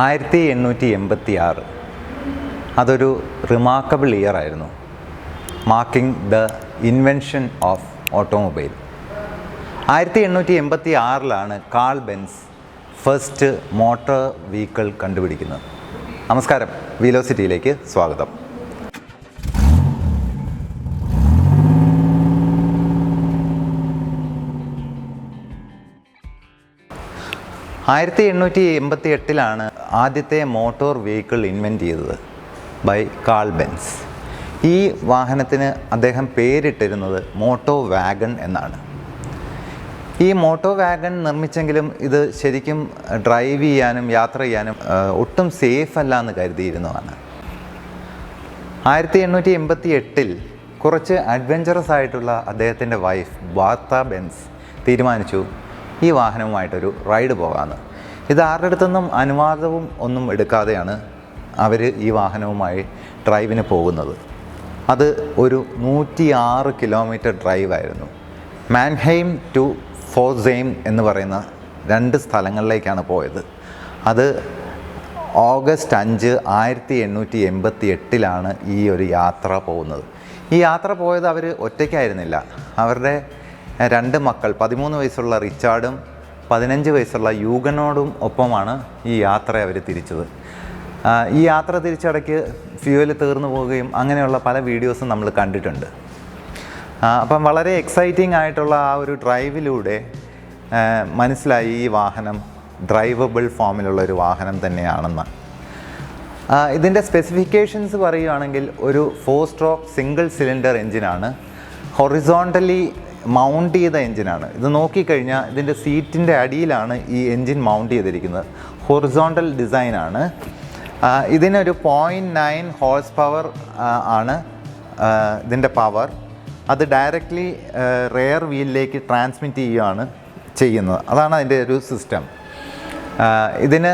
1886 അതൊരു remarkable year ആയിരുന്നു, marking the invention of automobile. 1886 Karl Benz first motor vehicle കണ്ടുപിടിക്കുന്നത്. നമസ്കാരം, വെലോസിറ്റിയിലേക്ക് സ്വാഗതം. ആയിരത്തി 1888 ആദ്യത്തെ മോട്ടോർ വെഹിക്കിൾ ഇൻവെൻറ്റ് ചെയ്തത് ബൈ കാൾ ബെൻസ്. ഈ വാഹനത്തിന് അദ്ദേഹം പേരിട്ടിരുന്നത് മോട്ടോ വാഗൺ എന്നാണ്. ഈ മോട്ടോ വാഗൺ നിർമ്മിച്ചെങ്കിലും ഇത് ശരിക്കും ഡ്രൈവ് ചെയ്യാനും യാത്ര ചെയ്യാനും ഒട്ടും സേഫ് അല്ല എന്ന് കരുതിയിരുന്നതാണ്. 1888 കുറച്ച് അഡ്വഞ്ചറസ് ആയിട്ടുള്ള അദ്ദേഹത്തിൻ്റെ വൈഫ് ബാർത്ത ബെൻസ് തീരുമാനിച്ചു ഈ വാഹനവുമായിട്ടൊരു റൈഡ് പോകാമെന്ന്. ഇത് ആരുടെ അടുത്തൊന്നും അനുവാദവും ഒന്നും എടുക്കാതെയാണ് അവർ ഈ വാഹനവുമായി ഡ്രൈവിന് പോകുന്നത്. അത് ഒരു 106 കിലോമീറ്റർ ഡ്രൈവായിരുന്നു. മാൻഹെയിം ടു ഫോർസെയിം എന്ന് പറയുന്ന 2 സ്ഥലങ്ങളിലേക്കാണ് പോയത്. അത് ഓഗസ്റ്റ് 5, 1888 ഈ ഒരു യാത്ര പോകുന്നത്. ഈ യാത്ര പോയത് അവർ ഒറ്റയ്ക്കായിരുന്നില്ല. അവരുടെ 2 മക്കൾ, 13 വയസ്സുള്ള റിച്ചാർഡും 15 വയസ്സുള്ള യൂഗനോടും ഒപ്പമാണ് ഈ യാത്ര അവർ തിരിച്ചത്. ഈ യാത്ര തിരിച്ചിടയ്ക്ക് ഫ്യൂവൽ തീർന്നു പോവുകയും അങ്ങനെയുള്ള പല വീഡിയോസും നമ്മൾ കണ്ടിട്ടുണ്ട്. അപ്പം വളരെ എക്സൈറ്റിംഗ് ആയിട്ടുള്ള ആ ഒരു ഡ്രൈവിലൂടെ മനസ്സിലായി ഈ വാഹനം ഡ്രൈവബിൾ ഫോമിലുള്ളൊരു വാഹനം തന്നെയാണെന്ന്. ഇതിൻ്റെ സ്പെസിഫിക്കേഷൻസ് പറയുകയാണെങ്കിൽ ഒരു 4 സ്ട്രോക്ക് സിംഗിൾ സിലിണ്ടർ എൻജിനാണ്, ഹൊറിസോണ്ടലി മൗണ്ട് ചെയ്ത എൻജിനാണ്. ഇത് നോക്കിക്കഴിഞ്ഞാൽ ഇതിൻ്റെ സീറ്റിൻ്റെ അടിയിലാണ് ഈ എൻജിൻ മൗണ്ട് ചെയ്തിരിക്കുന്നത്. ഹൊറിസോണ്ടൽ ഡിസൈനാണ്. ഇതിനൊരു 0.9 ഹോഴ്സ് പവർ ആണ് ഇതിൻ്റെ പവർ. അത് ഡയറക്റ്റ്ലി റെയർ വീലിലേക്ക് ട്രാൻസ്മിറ്റ് ചെയ്യുകയാണ് ചെയ്യുന്നത്. അതാണ് അതിൻ്റെ ഒരു സിസ്റ്റം. ഇതിന്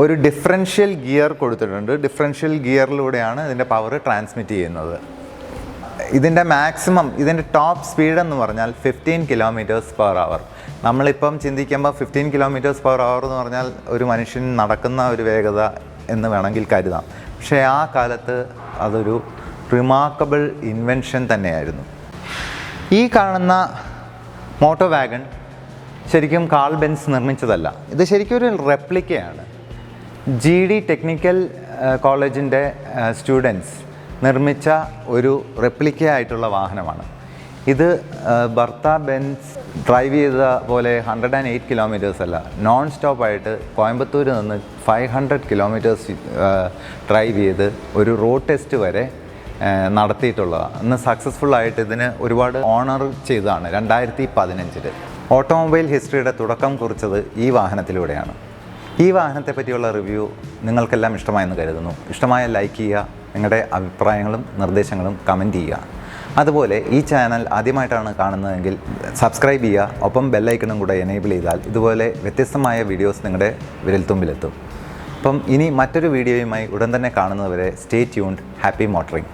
ഒരു ഡിഫറൻഷ്യൽ ഗിയർ കൊടുത്തിട്ടുണ്ട്. ഡിഫറൻഷ്യൽ ഗിയറിലൂടെയാണ് ഇതിൻ്റെ പവർ ട്രാൻസ്മിറ്റ് ചെയ്യുന്നത്. ഇതിൻ്റെ മാക്സിമം, ഇതിൻ്റെ ടോപ്പ് സ്പീഡ് എന്ന് പറഞ്ഞാൽ 15 km/h. നമ്മളിപ്പം ചിന്തിക്കുമ്പോൾ 15 km/h എന്ന് പറഞ്ഞാൽ ഒരു മനുഷ്യൻ നടക്കുന്ന ഒരു വേഗത എന്ന് വേണമെങ്കിൽ കരുതാം. പക്ഷേ ആ കാലത്ത് അതൊരു റിമാർക്കബിൾ ഇൻവെൻഷൻ തന്നെയായിരുന്നു. ഈ കാണുന്ന മോട്ടോ വാഗൺ ശരിക്കും കാൾ ബെൻസ് നിർമ്മിച്ചതല്ല. ഇത് ശരിക്കും ഒരു റെപ്ലിക്കയാണ്. GD ടെക്നിക്കൽ കോളേജിൻ്റെ സ്റ്റുഡൻസ് നിർമ്മിച്ച ഒരു റെപ്ലിക്കയായിട്ടുള്ള വാഹനമാണ് ഇത്. ബർത്ത ബെൻസ് ഡ്രൈവ് ചെയ്ത പോലെ 108 കിലോമീറ്റേഴ്സ് അല്ല, നോൺ സ്റ്റോപ്പായിട്ട് കോയമ്പത്തൂർ നിന്ന് 500 കിലോമീറ്റേഴ്സ് ഡ്രൈവ് ചെയ്ത് ഒരു റോഡ് ടെസ്റ്റ് വരെ നടത്തിയിട്ടുള്ളതാണ്. അന്ന് സക്സസ്ഫുള്ളായിട്ട് ഇതിന് ഒരുപാട് ഓണർ ചെയ്തതാണ് 2015. ഓട്ടോമൊബൈൽ ഹിസ്റ്ററിയുടെ തുടക്കം കുറിച്ചത് ഈ വാഹനത്തിലൂടെയാണ്. ഈ വാഹനത്തെ പറ്റിയുള്ള റിവ്യൂ നിങ്ങൾക്കെല്ലാം ഇഷ്ടമായെന്ന് കരുതുന്നു. ഇഷ്ടമായ ലൈക്ക് ചെയ്യുക, നിങ്ങളുടെ അഭിപ്രായങ്ങളും നിർദ്ദേശങ്ങളും കമൻറ്റ് ചെയ്യുക. അതുപോലെ ഈ ചാനൽ ആദ്യമായിട്ടാണ് കാണുന്നതെങ്കിൽ സബ്സ്ക്രൈബ് ചെയ്യുക. ഒപ്പം ബെല്ലൈക്കണും കൂടെ എനേബിൾ ചെയ്താൽ ഇതുപോലെ വ്യത്യസ്തമായ വീഡിയോസ് നിങ്ങളുടെ വിരൽത്തുമ്പിലെത്തും. അപ്പം ഇനി മറ്റൊരു വീഡിയോയുമായി ഉടൻ തന്നെ കാണുന്നതുവരെ സ്റ്റേ ട്യൂൺഡ്. Happy motoring.